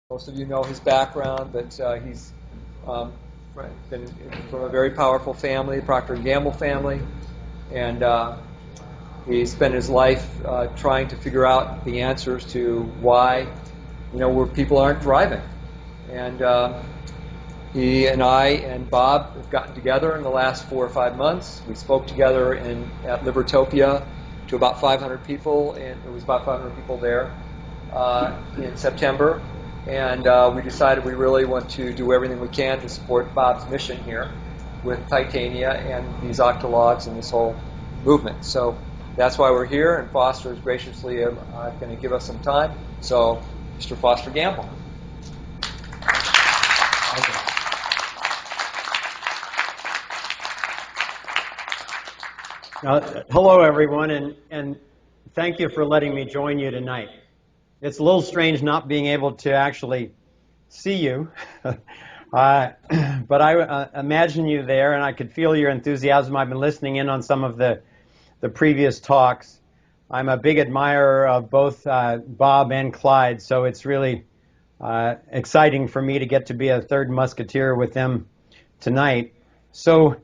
Most of you know his background, but he's been from a very powerful family, Procter & Gamble family, and he spent his life trying to figure out the answers to why, where people aren't thriving. And he and I and Bob have gotten together in the last 4 or 5 months. We spoke together at Libertopia to about 500 people, and it was about 500 people there in September. And we decided we really want to do everything we can to support Bob's mission here with Titania and these Octologues and this whole movement. So that's why we're here, and Foster is graciously going to give us some time. So, Mr. Foster Gamble. Hello, everyone, and thank you for letting me join you tonight. It's a little strange not being able to actually see you, but I imagine you there, and I could feel your enthusiasm. I've been listening in on some of the previous talks. I'm a big admirer of both Bob and Clyde, so it's really exciting for me to get to be a third musketeer with them tonight. So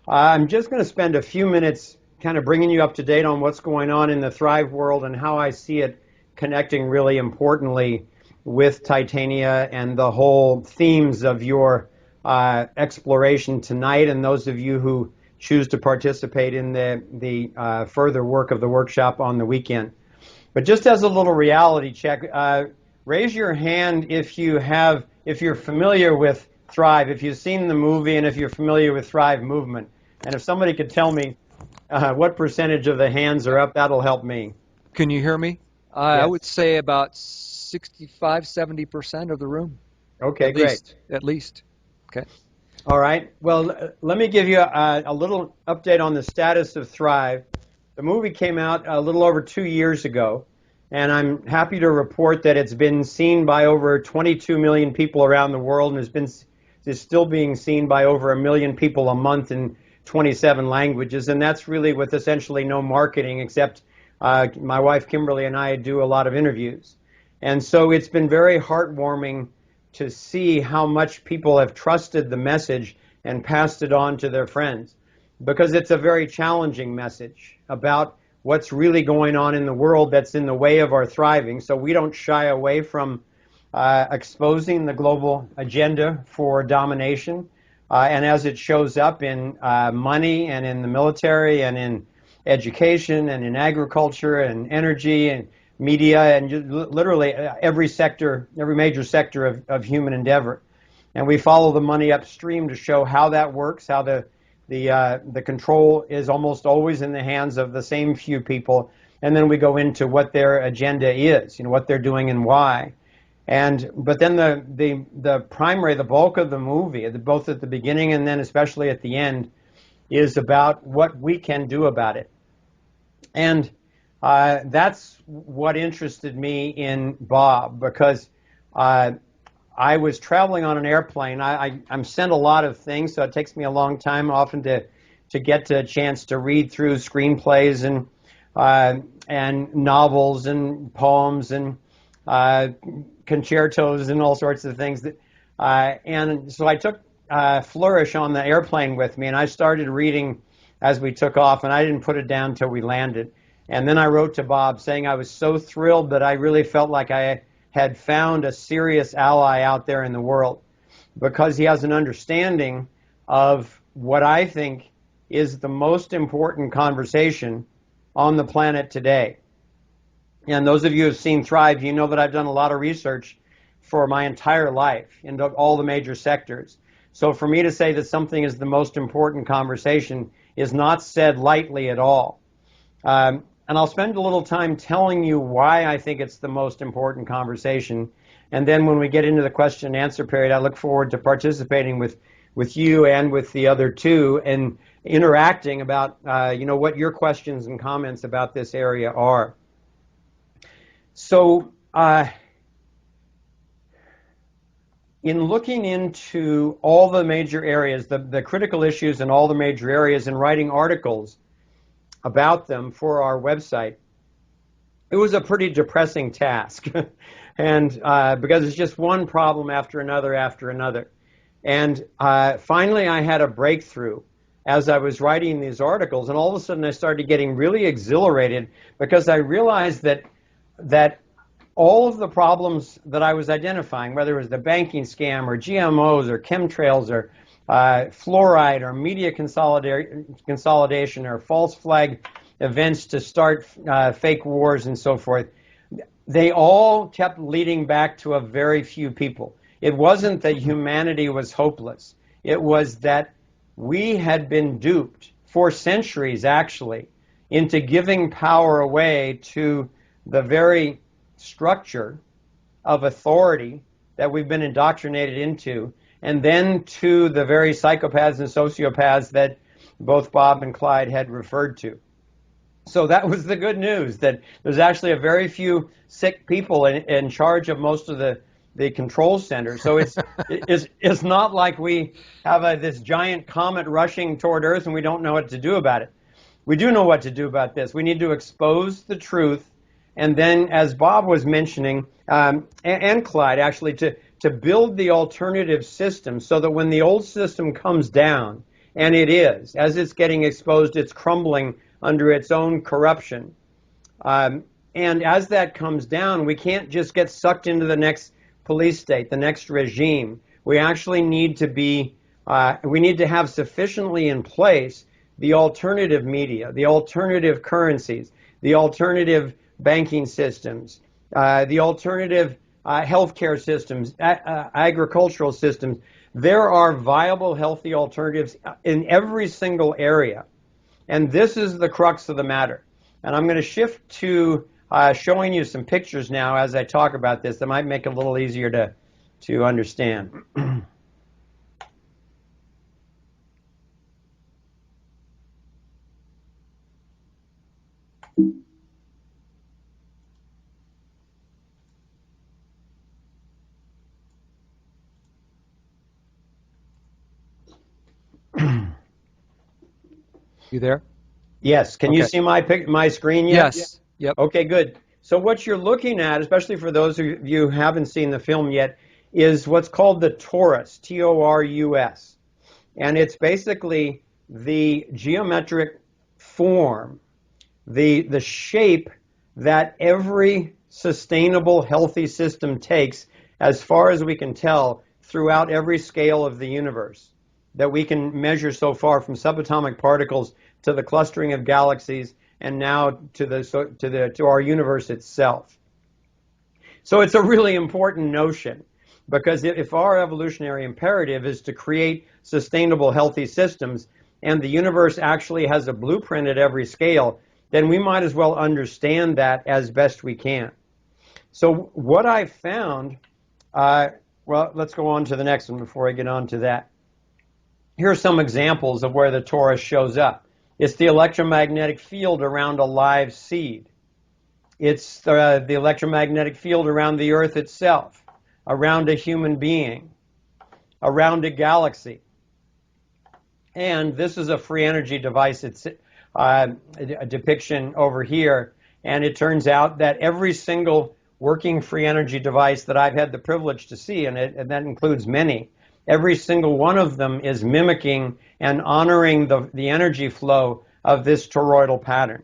I'm just going to spend a few minutes kind of bringing you up to date on what's going on in the Thrive world and how I see it connecting really importantly with Titania and the whole themes of your exploration tonight, and those of you who choose to participate in the further work of the workshop on the weekend. But just as a little reality check, raise your hand if you're familiar with Thrive, if you've seen the movie, and if you're familiar with Thrive movement. And if somebody could tell me what percentage of the hands are up, that'll help me. Can you hear me? Yes. I would say about 65-70% of the room. Okay, great. At least. Okay. All right. Well, let me give you a little update on the status of Thrive. The movie came out a little over 2 years ago, and I'm happy to report that it's been seen by over 22 million people around the world, and is still being seen by over 1 million people a month in 27 languages, and that's really with essentially no marketing except my wife Kimberly and I do a lot of interviews. And so it's been very heartwarming to see how much people have trusted the message and passed it on to their friends, because it's a very challenging message about what's really going on in the world that's in the way of our thriving. So we don't shy away from exposing the global agenda for domination, and as it shows up in money and in the military and in education and in agriculture and energy and media and literally every major sector of human endeavor. And we follow the money upstream to show how that works, how the control is almost always in the hands of the same few people, and then we go into what their agenda is, what they're doing and why. But then the bulk of the movie, both at the beginning and then especially at the end, is about what we can do about it. And that's what interested me in Bob, because I was traveling on an airplane. I'm sent a lot of things, so it takes me a long time often to get to a chance to read through screenplays and novels and poems and concertos and all sorts of things. And so I took Flourish on the airplane with me, and I started reading as we took off, and I didn't put it down till we landed. And then I wrote to Bob saying I was so thrilled that I really felt like I had found a serious ally out there in the world, because he has an understanding of what I think is the most important conversation on the planet today. And those of you who have seen Thrive, you know that I've done a lot of research for my entire life into all the major sectors. So for me to say that something is the most important conversation is not said lightly at all. And I'll spend a little time telling you why I think it's the most important conversation. And then when we get into the question and answer period, I look forward to participating with you and with the other two and interacting about what your questions and comments about this area are. So in looking into all the major areas, the critical issues in all the major areas, and writing articles about them for our website, it was a pretty depressing task. And because it's just one problem after another after another. And finally, I had a breakthrough as I was writing these articles, and all of a sudden I started getting really exhilarated because I realized that all of the problems that I was identifying, whether it was the banking scam or GMOs or chemtrails or fluoride or media consolidation or false flag events to start fake wars and so forth, they all kept leading back to a very few people. It wasn't that humanity was hopeless. It was that we had been duped for centuries, actually, into giving power away to the very structure of authority that we've been indoctrinated into, and then to the very psychopaths and sociopaths that both Bob and Clyde had referred to. So that was the good news, that there's actually a very few sick people in charge of most of the control center. So it's not like we have this giant comet rushing toward Earth and we don't know what to do about it. We do know what to do about this. We need to expose the truth, and then, as Bob was mentioning, and Clyde actually, to build the alternative system so that when the old system comes down, and it is, as it's getting exposed, it's crumbling under its own corruption. And as that comes down, we can't just get sucked into the next police state, the next regime. We actually need to have sufficiently in place the alternative media, the alternative currencies, the alternative banking systems, the alternative healthcare systems, agricultural systems. There are viable, healthy alternatives in every single area. And this is the crux of the matter. And I'm going to shift to showing you some pictures now as I talk about this that might make it a little easier to understand. You there? Yes. Can you see my screen yet? Yes. Yep. Okay, good. So what you're looking at, especially for those of you who haven't seen the film yet, is what's called the torus, T-O-R-U-S. And it's basically the geometric form, the shape that every sustainable, healthy system takes, as far as we can tell, throughout every scale of the universe that we can measure so far, from subatomic particles to the clustering of galaxies, and now to our universe itself. So it's a really important notion, because if our evolutionary imperative is to create sustainable, healthy systems, and the universe actually has a blueprint at every scale, then we might as well understand that as best we can. So what I found, well, let's go on to the next one before I get on to that. Here are some examples of where the torus shows up. It's the electromagnetic field around a live seed. It's the electromagnetic field around the Earth itself, around a human being, around a galaxy. And this is a free energy device. It's a depiction over here. And it turns out that every single working free energy device that I've had the privilege to see, and that includes many, every single one of them is mimicking and honoring the energy flow of this toroidal pattern.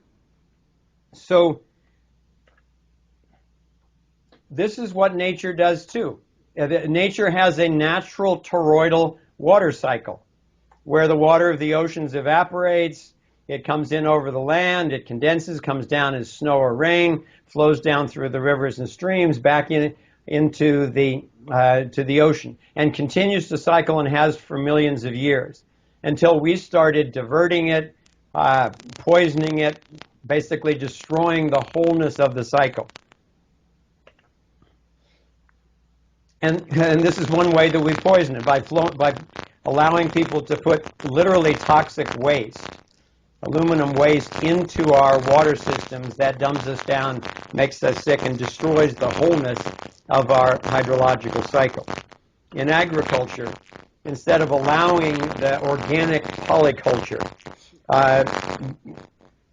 So this is what nature does too. Nature has a natural toroidal water cycle where the water of the oceans evaporates, it comes in over the land, it condenses, comes down as snow or rain, flows down through the rivers and streams back into the ocean, and continues to cycle, and has for millions of years, until we started diverting it, poisoning it, basically destroying the wholeness of the cycle. And this is one way that we poison it, by allowing people to put literally toxic waste, aluminum waste, into our water systems. That dumbs us down, makes us sick, and destroys the wholeness of our hydrological cycle. In agriculture, instead of allowing the organic polyculture,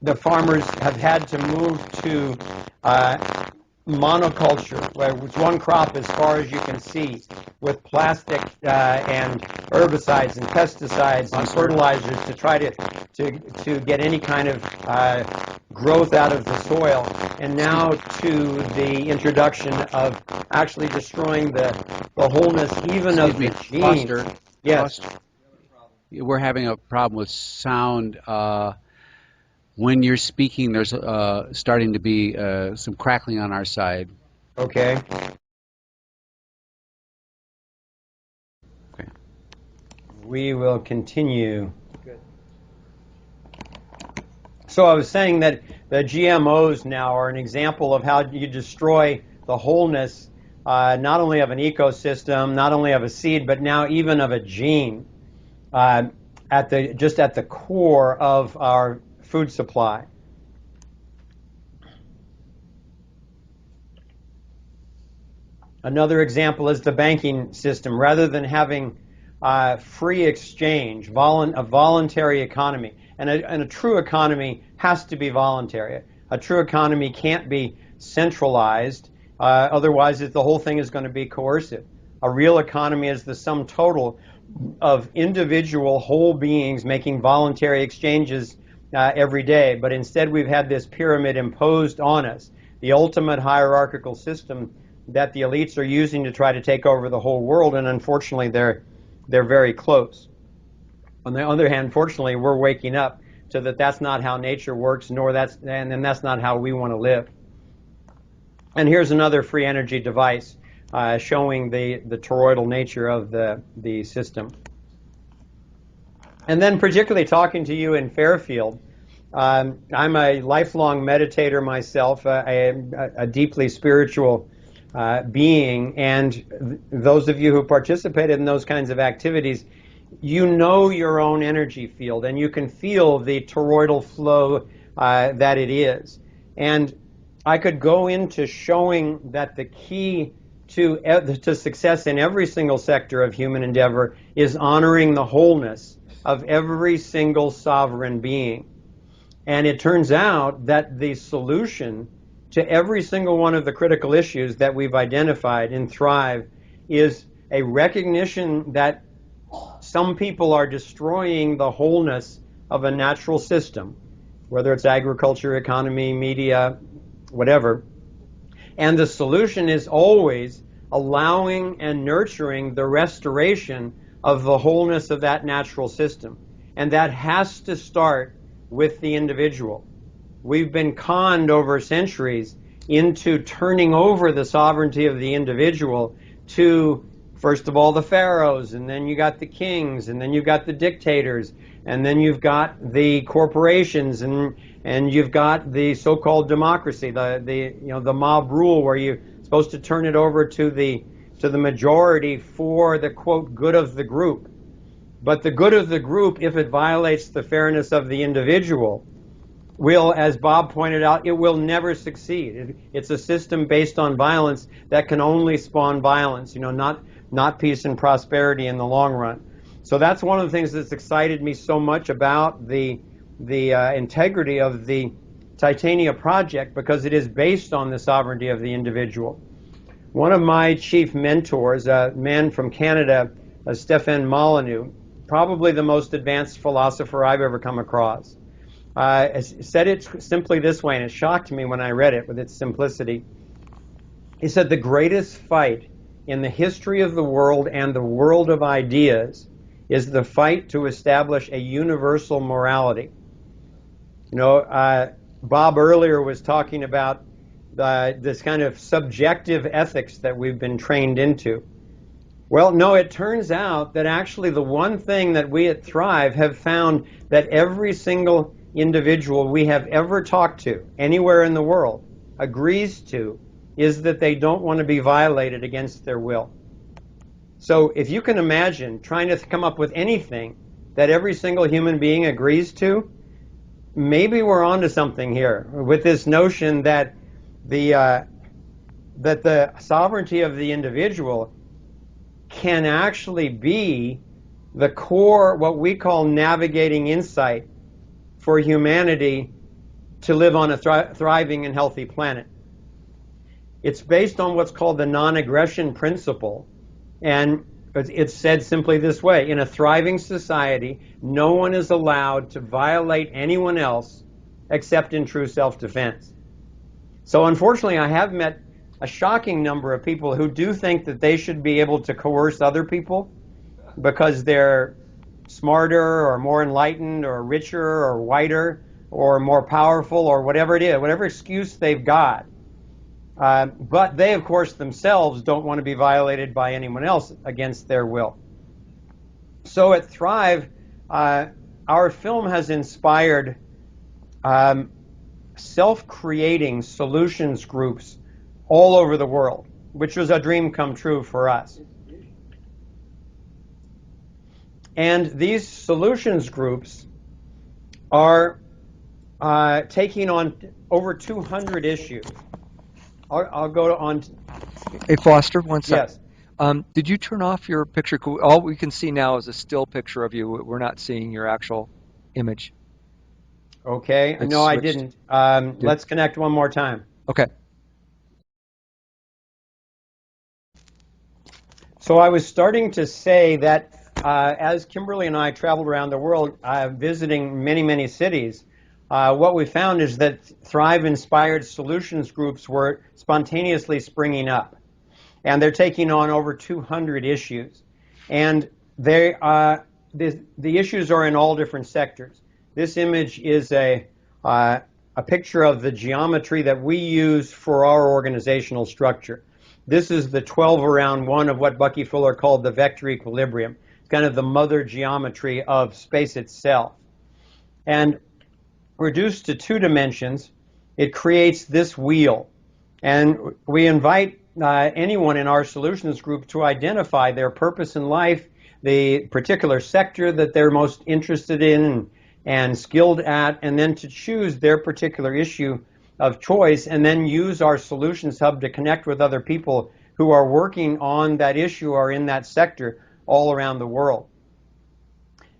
the farmers have had to move to monoculture, where it's one crop as far as you can see, with plastic and herbicides and pesticides and fertilizers to try to get any kind of growth out of the soil, and now to the introduction of actually destroying the wholeness even of the gene. Foster, Yes. Foster, we're having a problem with sound. When you're speaking, there's starting to be some crackling on our side. Okay. Okay. We will continue. Good. So I was saying that the GMOs now are an example of how you destroy the wholeness, not only of an ecosystem, not only of a seed, but now even of a gene, at the core of our food supply. Another example is the banking system. Rather than having free exchange, a voluntary economy, and a true economy has to be voluntary. A true economy can't be centralized, otherwise the whole thing is going to be coercive. A real economy is the sum total of individual whole beings making voluntary exchanges every day, but instead we've had this pyramid imposed on us, the ultimate hierarchical system that the elites are using to try to take over the whole world, and unfortunately they're very close. On the other hand, fortunately, we're waking up to that's not how nature works, and that's not how we want to live. And here's another free energy device showing the toroidal nature of the system. And then particularly talking to you in Fairfield, I'm a lifelong meditator myself, a deeply spiritual being, and those of you who participated in those kinds of activities, you know your own energy field, and you can feel the toroidal flow that it is. And I could go into showing that the key to success in every single sector of human endeavor is honoring the wholeness of every single sovereign being. And it turns out that the solution to every single one of the critical issues that we've identified in Thrive is a recognition that some people are destroying the wholeness of a natural system, whether it's agriculture, economy, media, whatever. And the solution is always allowing and nurturing the restoration of the wholeness of that natural system. And that has to start with the individual. We've been conned over centuries into turning over the sovereignty of the individual to, first of all, the pharaohs, and then you got the kings, and then you've got the dictators, and then you've got the corporations, and you've got the so-called democracy, the mob rule, where you're supposed to turn it over to the majority for the, quote, good of the group. But the good of the group, if it violates the fairness of the individual, will, as Bob pointed out, it will never succeed. It's a system based on violence that can only spawn violence, not peace and prosperity in the long run. So that's one of the things that's excited me so much about the integrity of the Titania project, because it is based on the sovereignty of the individual. One of my chief mentors, a man from Canada, Stefan Molyneux, probably the most advanced philosopher I've ever come across, said it simply this way, and it shocked me when I read it with its simplicity. He said, the greatest fight in the history of the world and the world of ideas is the fight to establish a universal morality. Bob earlier was talking about this kind of subjective ethics that we've been trained into. Well, no, it turns out that actually the one thing that we at Thrive have found that every single individual we have ever talked to anywhere in the world agrees to is that they don't want to be violated against their will. So if you can imagine trying to come up with anything that every single human being agrees to, maybe we're onto something here with this notion that the sovereignty of the individual can actually be the core, what we call navigating insight for humanity to live on a thriving and healthy planet. It's based on what's called the non-aggression principle. And it's said simply this way: in a thriving society, no one is allowed to violate anyone else except in true self-defense. So unfortunately, I have met a shocking number of people who do think that they should be able to coerce other people because they're smarter or more enlightened or richer or whiter or more powerful or whatever it is, whatever excuse they've got. But they, of course, themselves don't want to be violated by anyone else against their will. So at Thrive, our film has inspired self-creating solutions groups all over the world, which was a dream come true for us. And these solutions groups are taking on over 200 issues. I'll go on. Hey, Foster, one second. Yes. Did you turn off your picture? All we can see now is a still picture of you. We're not seeing your actual image. Okay. It's no, switched. I didn't. Let's connect one more time. Okay. So I was starting to say that as Kimberly and I traveled around the world visiting many, many cities, what we found is that Thrive-inspired solutions groups were spontaneously springing up. And they're taking on over 200 issues. And the issues are in all different sectors. This image is a picture of the geometry that we use for our organizational structure. This is the 12 around 1 of what Bucky Fuller called the vector equilibrium. It's kind of the mother geometry of space itself. And reduced to 2 dimensions, it creates this wheel. And we invite anyone in our solutions group to identify their purpose in life, the particular sector that they're most interested in and skilled at, and then to choose their particular issue of choice, and then use our Solutions Hub to connect with other people who are working on that issue or in that sector all around the world.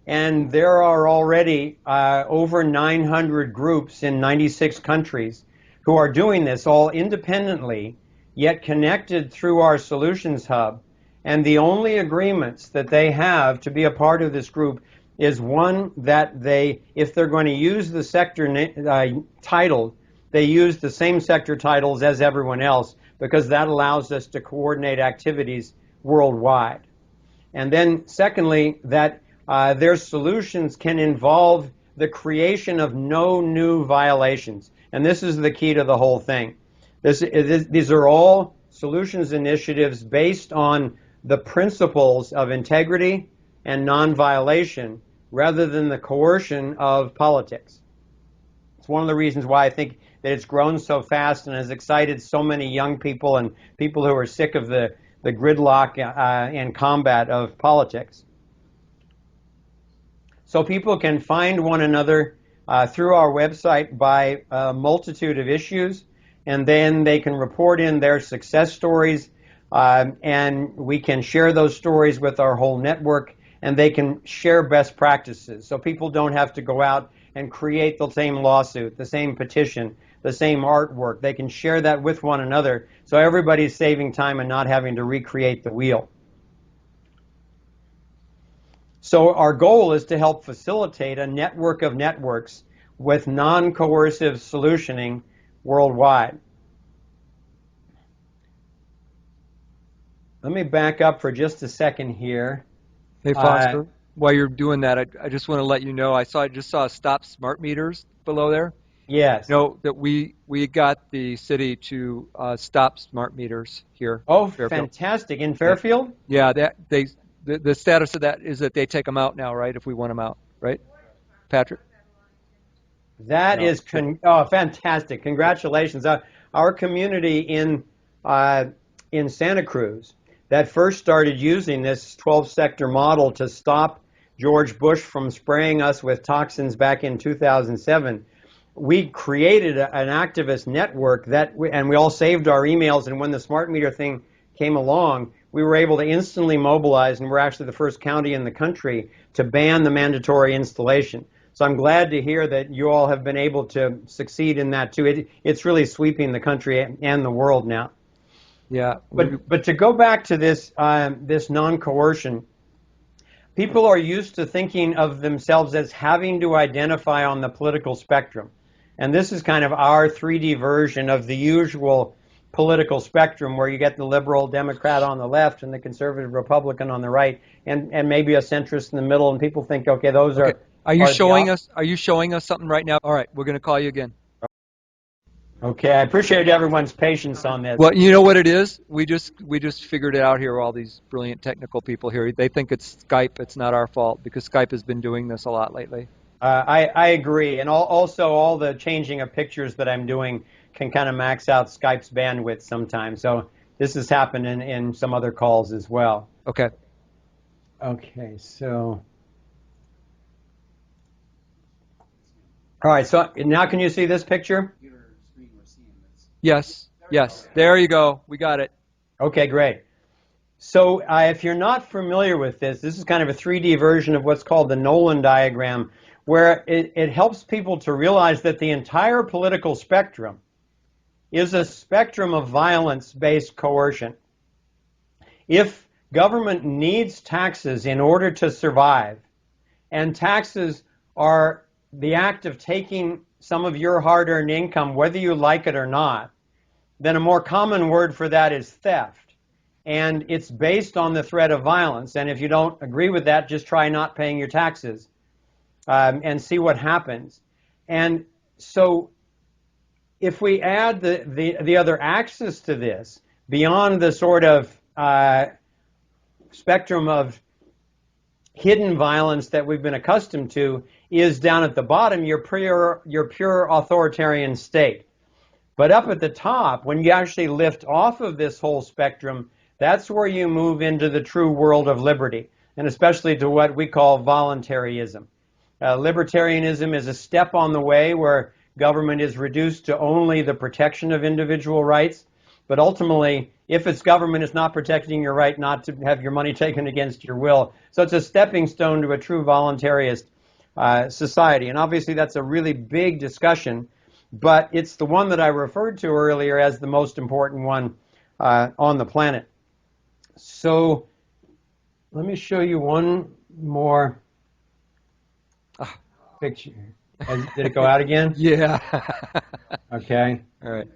And there are already over 900 groups in 96 countries who are doing this all independently, yet connected through our Solutions Hub. And the only agreements that they have to be a part of this group is one, that they, if they're going to use the sector title, they use the same sector titles as everyone else, because that allows us to coordinate activities worldwide. And then secondly, that their solutions can involve the creation of no new violations. And this is the key to the whole thing. These are all solutions initiatives based on the principles of integrity and non-violation rather than the coercion of politics. It's one of the reasons why I think that it's grown so fast and has excited so many young people and people who are sick of the gridlock and combat of politics. So people can find one another through our website by a multitude of issues, and then they can report in their success stories, and we can share those stories with our whole network, and they can share best practices. So people don't have to go out and create the same lawsuit, the same petition, the same artwork. They can share that with one another, so everybody's saving time and not having to recreate the wheel. So our goal is to help facilitate a network of networks with non-coercive solutioning worldwide. Let me back up for just a second here. Hey, Foster, while you're doing that, I just want to let you know, I just saw Stop Smart Meters below there. Yes. You know, that we got the city to stop smart meters here. Oh, in Fairfield. Fantastic. In Fairfield? Yeah, the status of that is that they take them out now, right, if we want them out, right, Patrick? That is fantastic. Congratulations. Our community in Santa Cruz that first started using this 12-sector model to stop George Bush from spraying us with toxins back in 2007, we created an activist network and we all saved our emails, and when the smart meter thing came along, we were able to instantly mobilize, and we're actually the first county in the country to ban the mandatory installation. So I'm glad to hear that you all have been able to succeed in that too. It's really sweeping the country and the world now. Yeah. But to go back to this this non-coercion, people are used to thinking of themselves as having to identify on the political spectrum. And this is kind of our 3D version of the usual political spectrum where you get the liberal Democrat on the left and the conservative Republican on the right and maybe a centrist in the middle, and people think, okay, those Okay. are... Are you showing us something right now? All right, we're going to call you again. Okay, I appreciate everyone's patience on this. Well, you know what it is? We just figured it out here. All these brilliant technical people here. They think it's Skype. It's not our fault because Skype has been doing this a lot lately. I agree, and also all the changing of pictures that I'm doing can kind of max out Skype's bandwidth sometimes. So this has happened in some other calls as well. Okay. Okay, so... All right, so now can you see this picture? Yes. Yes. There you go. We got it. Okay, great. So if you're not familiar with this is kind of a 3D version of what's called the Nolan diagram, where it helps people to realize that the entire political spectrum is a spectrum of violence-based coercion. If government needs taxes in order to survive, and taxes are the act of taking some of your hard-earned income, whether you like it or not, then a more common word for that is theft. And it's based on the threat of violence. And if you don't agree with that, just try not paying your taxes and see what happens. And so if we add the other axis to this, beyond the sort of spectrum of hidden violence that we've been accustomed to, is down at the bottom your pure authoritarian state. But up at the top, when you actually lift off of this whole spectrum, that's where you move into the true world of liberty, and especially to what we call voluntarism. Libertarianism is a step on the way where government is reduced to only the protection of individual rights, but ultimately, if its government is not protecting your right not to have your money taken against your will. So it's a stepping stone to a true voluntarist society. And obviously that's a really big discussion, but it's the one that I referred to earlier as the most important one on the planet. So let me show you one more picture. Did it go out again? Yeah. Okay. All right.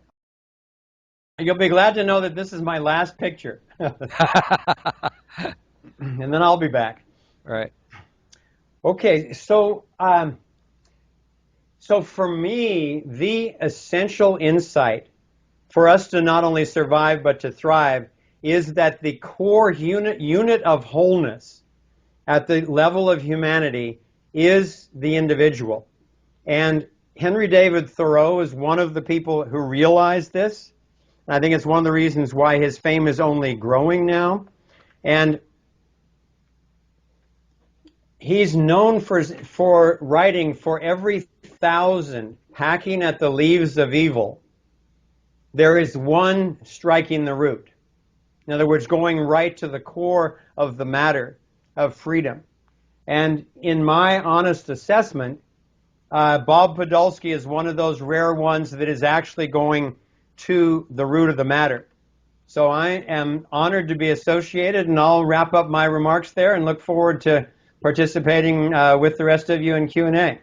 You'll be glad to know that this is my last picture. And then I'll be back. All right. Okay, so for me, the essential insight for us to not only survive but to thrive is that the core unit of wholeness at the level of humanity is the individual. And Henry David Thoreau is one of the people who realized this. I think it's one of the reasons why his fame is only growing now. And he's known for writing, for every 1,000 hacking at the leaves of evil, there is one striking the root. In other words, going right to the core of the matter of freedom. And in my honest assessment, Bob Podolsky is one of those rare ones that is actually going to the root of the matter. So I am honored to be associated, and I'll wrap up my remarks there and look forward to participating with the rest of you in Q&A.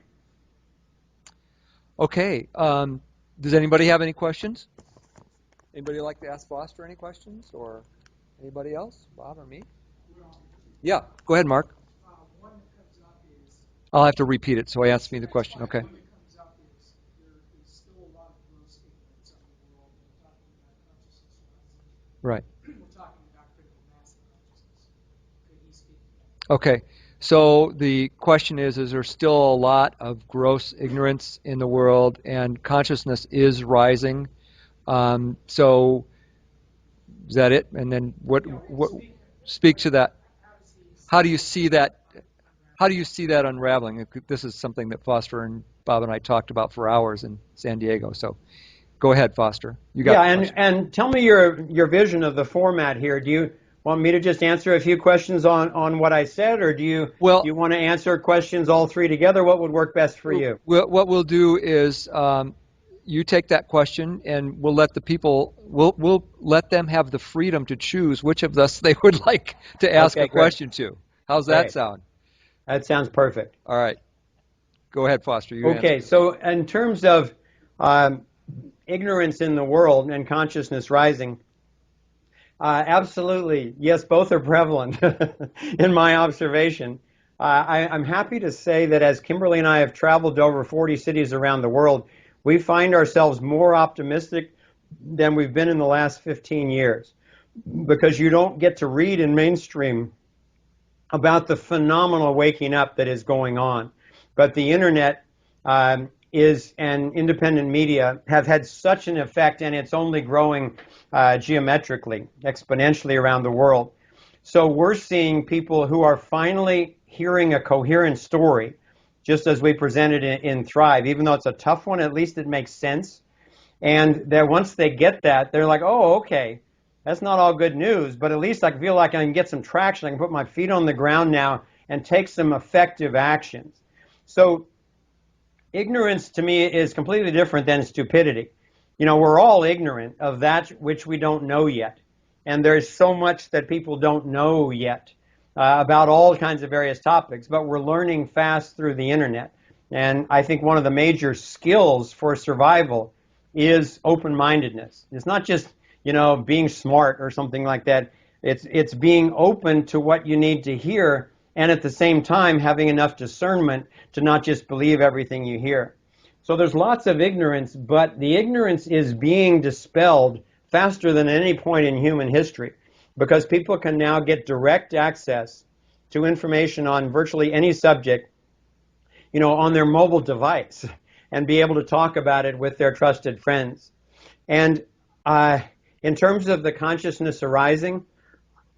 Okay. Does anybody have any questions? Anybody like to ask Foster any questions, or anybody else? Bob or me? Yeah. Go ahead, Mark. One that comes up is... I'll have to repeat it, so he asked me the question. Okay. One that comes up is there is still a lot of gross ignorance on the world. We're talking about consciousness rising. Right. We're talking about critical mass of consciousness. Could he speak to that? Okay. So the question is there still a lot of gross ignorance in the world, and consciousness is rising? So is that it? And then what speak to that? How do you see that? How do you see that unraveling? This is something that Foster and Bob and I talked about for hours in San Diego. So go ahead, Foster. You got and tell me your vision of the format here. Do you want me to just answer a few questions on what I said, or do you want to answer questions all three together? What would work best for you? What we'll do is you take that question, and we'll let the people, we'll let them have the freedom to choose which of us they would like to ask Okay, a great. question to. How's that Great. sound? That sounds perfect. All right. Go ahead, Foster. You Okay, answer. so in terms of ignorance in the world and consciousness rising, absolutely, yes, both are prevalent in my observation. I'm happy to say that as Kimberly and I have traveled to over 40 cities around the world, we find ourselves more optimistic than we've been in the last 15 years, because you don't get to read in mainstream about the phenomenal waking up that is going on. But the internet is, and independent media have had such an effect, and it's only growing geometrically, exponentially around the world. So we're seeing people who are finally hearing a coherent story, just as we presented in Thrive. Even though it's a tough one, at least it makes sense. And that once they get that, they're like, oh, okay, that's not all good news, but at least I feel like I can get some traction. I can put my feet on the ground now and take some effective actions. So ignorance to me is completely different than stupidity. You know, we're all ignorant of that which we don't know yet. And there's so much that people don't know yet about all kinds of various topics, but we're learning fast through the internet. And I think one of the major skills for survival is open-mindedness. It's not just, you know, being smart or something like that. It's being open to what you need to hear, and at the same time having enough discernment to not just believe everything you hear. So there's lots of ignorance, but the ignorance is being dispelled faster than any point in human history, because people can now get direct access to information on virtually any subject, you know, on their mobile device, and be able to talk about it with their trusted friends. And in terms of the consciousness arising,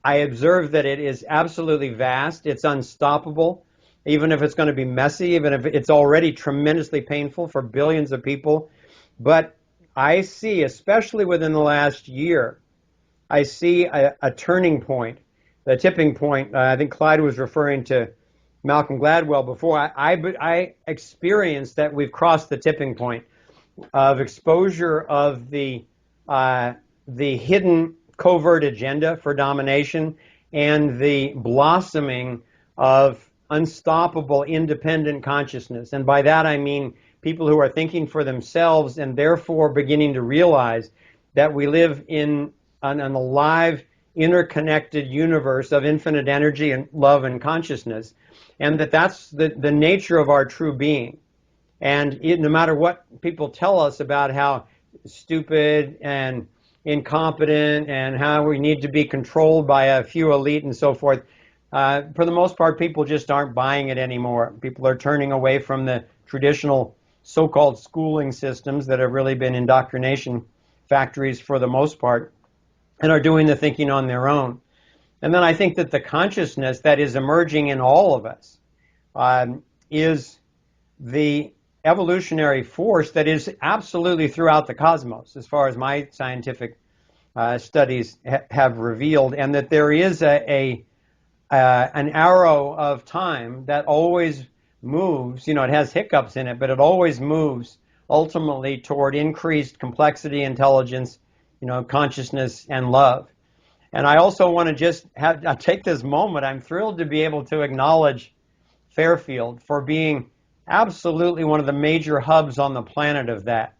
I observe that it is absolutely vast. It's unstoppable, even if it's going to be messy, even if it's already tremendously painful for billions of people. But I see, especially within the last year, I see a turning point, the tipping point. I think Clyde was referring to Malcolm Gladwell before. I experienced that we've crossed the tipping point of exposure of the hidden covert agenda for domination and the blossoming of unstoppable independent consciousness. And by that I mean people who are thinking for themselves and therefore beginning to realize that we live in an alive, interconnected universe of infinite energy and love and consciousness, and that's the nature of our true being. And no matter what people tell us about how stupid and incompetent and how we need to be controlled by a few elite and so forth, for the most part, people just aren't buying it anymore. People are turning away from the traditional so-called schooling systems that have really been indoctrination factories for the most part, and are doing the thinking on their own. And then I think that the consciousness that is emerging in all of us is the evolutionary force that is absolutely throughout the cosmos, as far as my scientific studies have revealed, and that there is an arrow of time that always moves. You know, it has hiccups in it, but it always moves ultimately toward increased complexity, intelligence, you know, consciousness, and love. And I also want to just take this moment. I'm thrilled to be able to acknowledge Fairfield for being absolutely one of the major hubs on the planet of that.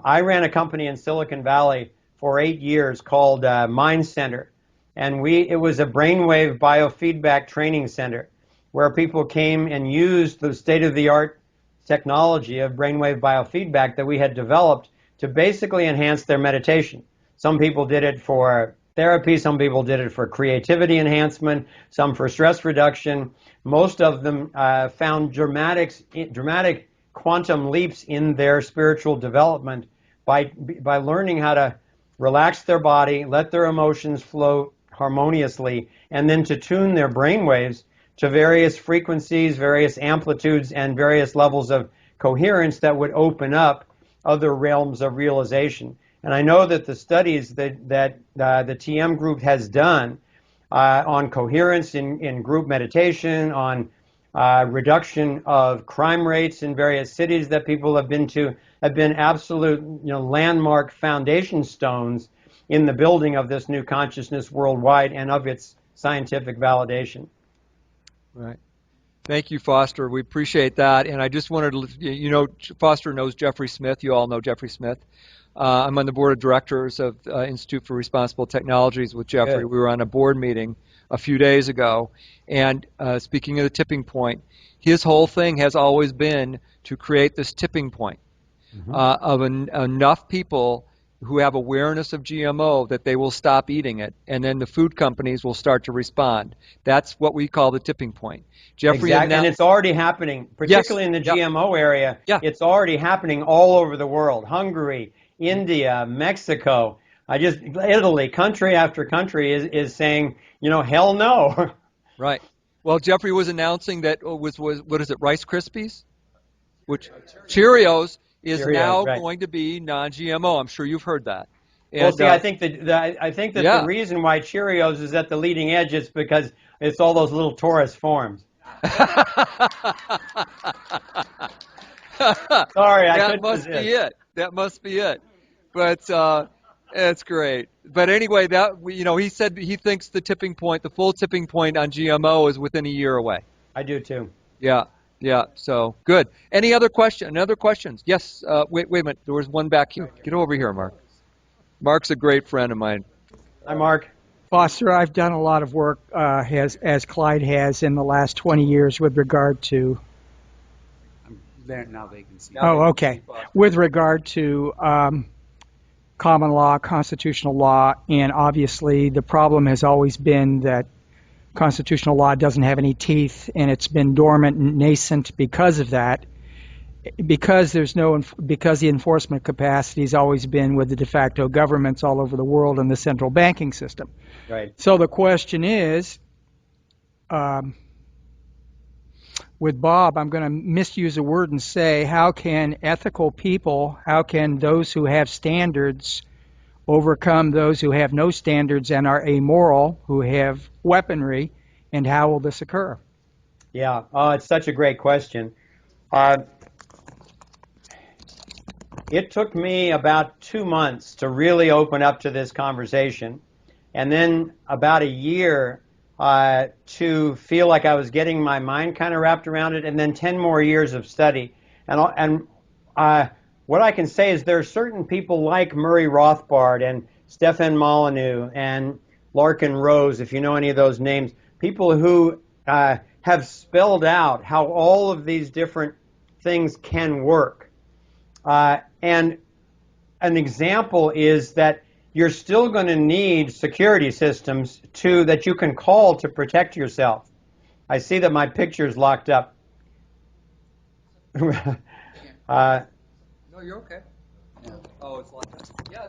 I ran a company in Silicon Valley for 8 years called Mind Center, and it was a brainwave biofeedback training center where people came and used the state-of-the-art technology of brainwave biofeedback that we had developed to basically enhance their meditation. Some people did it for therapy, some people did it for creativity enhancement, some for stress reduction. Most of them found dramatic quantum leaps in their spiritual development by learning how to relax their body, let their emotions flow harmoniously, and then to tune their brain waves to various frequencies, various amplitudes, and various levels of coherence that would open up other realms of realization. And I know that the studies that the TM group has done on coherence in group meditation, on reduction of crime rates in various cities that people have been to, have been absolute, landmark foundation stones in the building of this new consciousness worldwide and of its scientific validation. Right. Thank you, Foster. We appreciate that. And I just wanted to, Foster knows Jeffrey Smith. You all know Jeffrey Smith. I'm on the board of directors of Institute for Responsible Technologies with Jeffrey. Good. We were on a board meeting a few days ago. And speaking of the tipping point, his whole thing has always been to create this tipping point of enough people who have awareness of GMO that they will stop eating it, and then the food companies will start to respond. That's what we call the tipping point. Jeffrey Exactly, and it's already happening, particularly in the GMO area. Yeah. It's already happening all over the world. Hungary, India, Mexico, Italy, country after country is saying, hell no. Right. Well, Jeffrey was announcing that was what is it, Rice Krispies? Which Cheerios is now right. going to be non-GMO. I'm sure you've heard that. And, Well, see, I think that the reason why Cheerios is at the leading edge is because it's all those little torus forms. Sorry, that must be it. That must be it. But that's great. But anyway, he said he thinks the tipping point, the full tipping point on GMO, is within a year away. I do too. Yeah. Yeah. So good. Any other questions? Yes. Wait a minute. There was one back here. Get over here, Mark. Mark's a great friend of mine. Hi, Mark. Foster, I've done a lot of work, as Clyde has, in the last 20 years with regard to... There, now they can see. Oh, okay. With regard to common law, constitutional law, and obviously the problem has always been that constitutional law doesn't have any teeth, and it's been dormant and nascent because of that. Because the enforcement capacity has always been with the de facto governments all over the world and the central banking system. Right. So the question is, with Bob, I'm going to misuse a word and say, how can ethical people, how can those who have standards overcome those who have no standards and are amoral, who have weaponry, and how will this occur? Yeah, it's such a great question. It took me about 2 months to really open up to this conversation, and then about a year to feel like I was getting my mind kind of wrapped around it, and then 10 more years of study. And what I can say is there are certain people like Murray Rothbard and Stefan Molyneux and Larkin Rose, if you know any of those names, people who have spelled out how all of these different things can work. And an example is that you're still going to need security systems that you can call to protect yourself. I see that my picture is locked up. No, you're okay. Yeah. Oh, it's locked up. Yeah,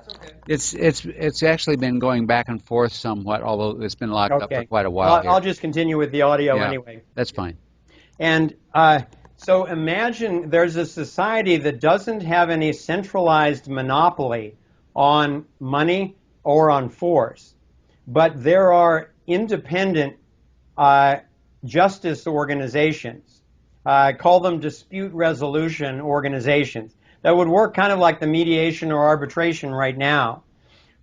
it's okay. It's actually been going back and forth somewhat, although it's been locked up for quite a while. I'll just continue with the audio anyway. That's fine. And so imagine there's a society that doesn't have any centralized monopoly on money or on force, but there are independent justice organizations, call them dispute resolution organizations, that would work kind of like the mediation or arbitration right now.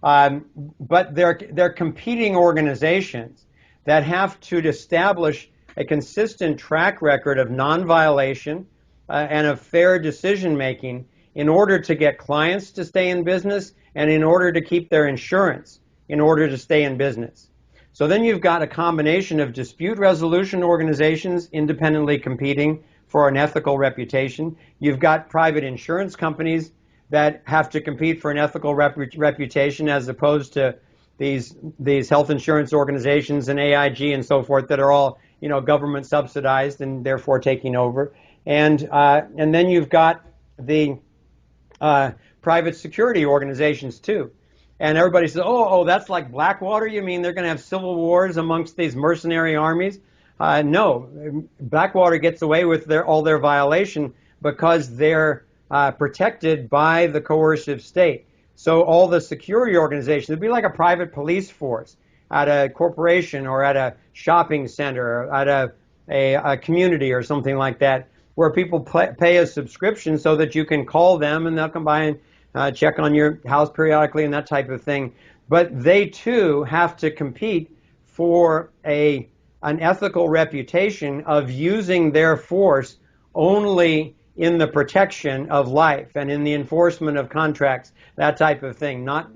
But they're competing organizations that have to establish a consistent track record of non-violation and of fair decision-making in order to get clients to stay in business and in order to keep their insurance in order to stay in business. So then you've got a combination of dispute resolution organizations independently competing for an ethical reputation. You've got private insurance companies that have to compete for an ethical reputation as opposed to these health insurance organizations and AIG and so forth that are all government subsidized and therefore taking over. And then you've got the private security organizations too. And everybody says, oh, that's like Blackwater? You mean they're going to have civil wars amongst these mercenary armies? No, Blackwater gets away with all their violation because they're protected by the coercive state. So all the security organizations, it'd be like a private police force at a corporation or at a shopping center or at a community or something like that, where people pay a subscription so that you can call them and they'll come by and check on your house periodically and that type of thing. But they too have to compete for an ethical reputation of using their force only in the protection of life and in the enforcement of contracts, that type of thing, not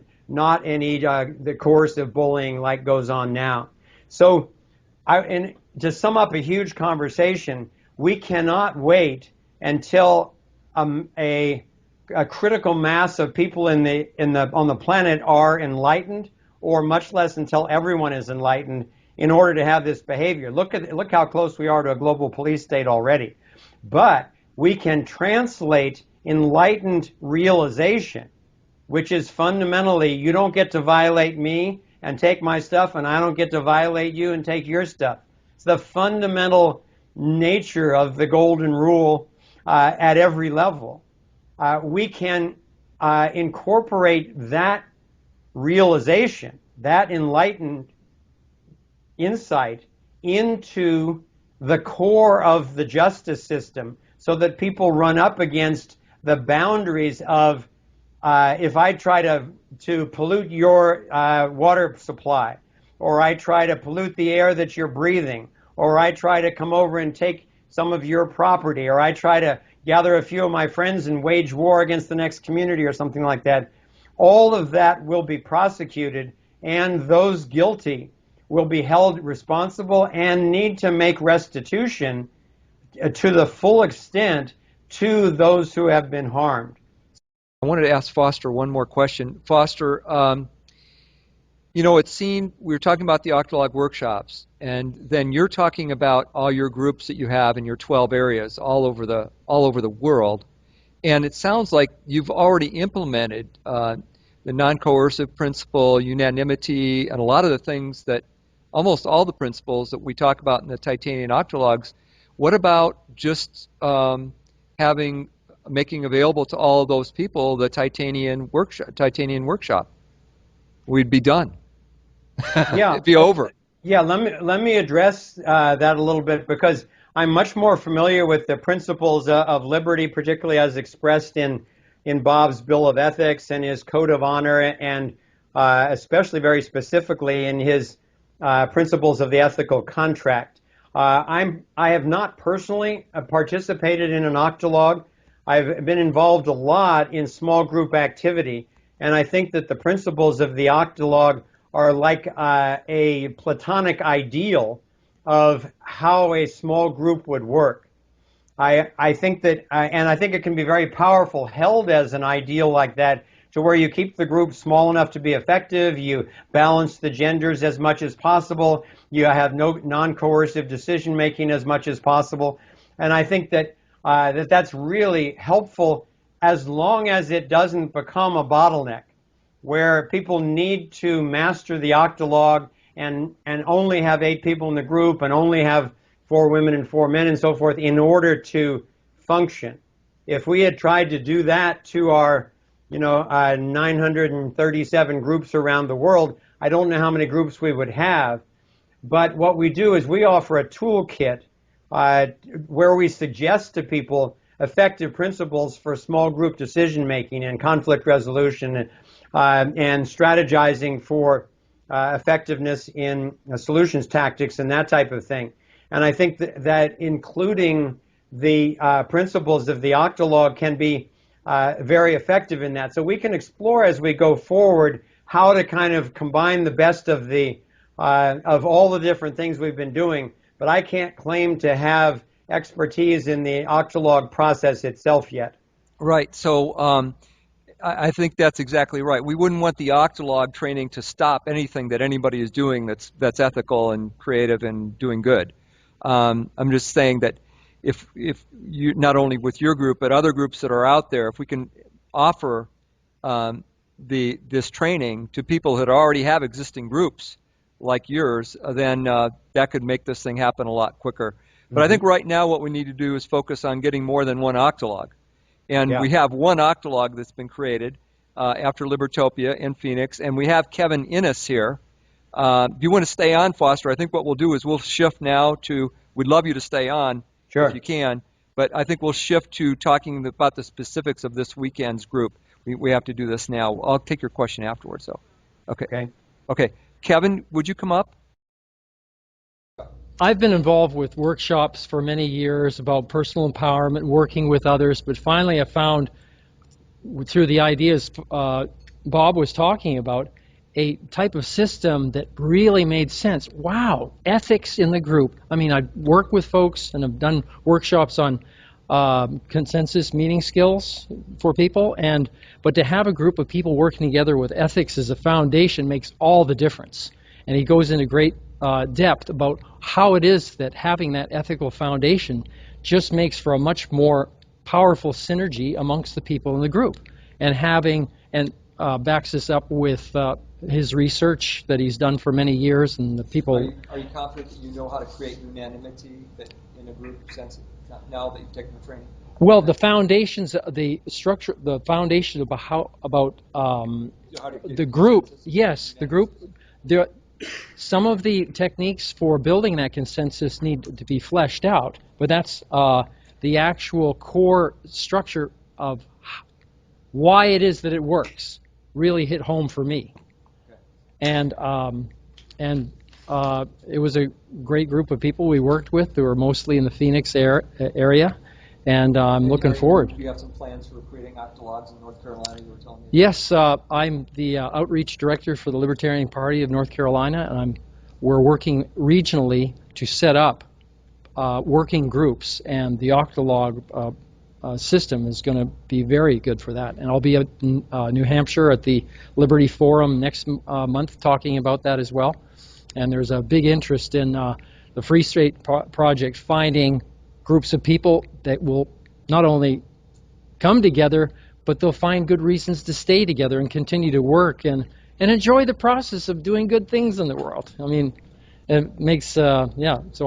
any the coercive bullying like goes on now. So, and to sum up a huge conversation, we cannot wait until a critical mass of people on the planet are enlightened, or much less until everyone is enlightened, in order to have this behavior. Look how close we are to a global police state already. But we can translate enlightened realization, which is fundamentally, you don't get to violate me and take my stuff, and I don't get to violate you and take your stuff. It's the fundamental nature of the golden rule at every level. We can incorporate that realization, that enlightened insight, into the core of the justice system, so that people run up against the boundaries of if I try to pollute your water supply, or I try to pollute the air that you're breathing, or I try to come over and take some of your property, or I try to gather a few of my friends and wage war against the next community or something like that, all of that will be prosecuted, and those guilty will be held responsible and need to make restitution to the full extent to those who have been harmed. I wanted to ask Foster one more question. Foster, it seemed we were talking about the Octologue workshops, and then you're talking about all your groups that you have in your 12 areas all over the world, and it sounds like you've already implemented the non-coercive principle, unanimity, and a lot of the things that, almost all the principles that we talk about in the Titanian Octologues. What about just making available to all of those people the Titanian workshop? We'd be done. Yeah, it'd be over. Yeah, let me address that a little bit, because I'm much more familiar with the principles of liberty, particularly as expressed in Bob's Bill of Ethics and his Code of Honor, and especially very specifically in his principles of the ethical contract. I have not personally participated in an Octologue. I've been involved a lot in small group activity, and I think that the principles of the Octologue are like a Platonic ideal of how a small group would work. I think that, and I think it can be very powerful, held as an ideal like that, to where you keep the group small enough to be effective, you balance the genders as much as possible, you have no non-coercive decision-making as much as possible, and I think that that's really helpful, as long as it doesn't become a bottleneck, where people need to master the Octologue and only have 8 people in the group and only have 4 women and 4 men and so forth in order to function. If we had tried to do that to our 937 groups around the world, I don't know how many groups we would have. But what we do is we offer a toolkit where we suggest to people effective principles for small group decision making and conflict resolution and strategizing for effectiveness in solutions tactics and that type of thing. And I think that including the principles of the Octologue can be very effective in that. So we can explore as we go forward how to kind of combine the best of all the different things we've been doing. But I can't claim to have expertise in the Octologue process itself yet. Right. So I think that's exactly right. We wouldn't want the Octologue training to stop anything that anybody is doing that's ethical and creative and doing good. I'm just saying that if you, not only with your group but other groups that are out there, if we can offer this training to people that already have existing groups like yours, then that could make this thing happen a lot quicker. But I think right now what we need to do is focus on getting more than one Octologue. And we have one Octologue that's been created after Libertopia in Phoenix, and we have Kevin Innes here, Do you want to stay on, Foster? I think what we'll do is we'll shift now to, we'd love you to stay on Sure. if you can, but I think we'll shift to talking about the specifics of this weekend's group. We have to do this now. I'll take your question afterwards, though. Okay. Okay. Kevin, would you come up? I've been involved with workshops for many years about personal empowerment, working with others, but finally I found through the ideas Bob was talking about a type of system that really made sense. Wow, ethics in the group. I mean, I've worked with folks and I've done workshops on consensus meeting skills for people, but to have a group of people working together with ethics as a foundation makes all the difference. And he goes into great depth about how it is that having that ethical foundation just makes for a much more powerful synergy amongst the people in the group. And backs this up with his research that he's done for many years, and the people. Are you confident that you know how to create unanimity in a group sense now that you've taken the training? Well, the foundations, the structure, the foundation about the group. Yes, the group. Some of the techniques for building that consensus need to be fleshed out, but that's the actual core structure of why it is that it works really hit home for me. Okay. And it was a great group of people we worked with who were mostly in the Phoenix area, and I'm looking forward. Do you have some plans for creating Octologues in North Carolina? You were telling me. Yes, I'm the outreach director for the Libertarian Party of North Carolina, and we're working regionally to set up working groups, and the Octologue system is going to be very good for that. And I'll be in New Hampshire at the Liberty Forum next month talking about that as well. And there's a big interest in the Free State Project finding groups of people that will not only come together, but they'll find good reasons to stay together and continue to work and enjoy the process of doing good things in the world. I mean, it makes, so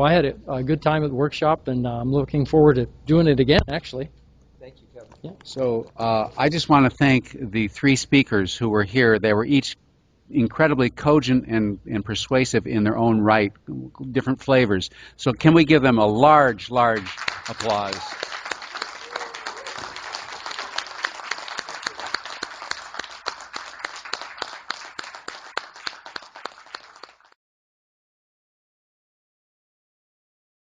I had a good time at the workshop, and I'm looking forward to doing it again, actually. Thank you, Kevin. Yeah. So I just want to thank the three speakers who were here. They were each incredibly cogent and persuasive in their own right, different flavors. So can we give them a large, large applause?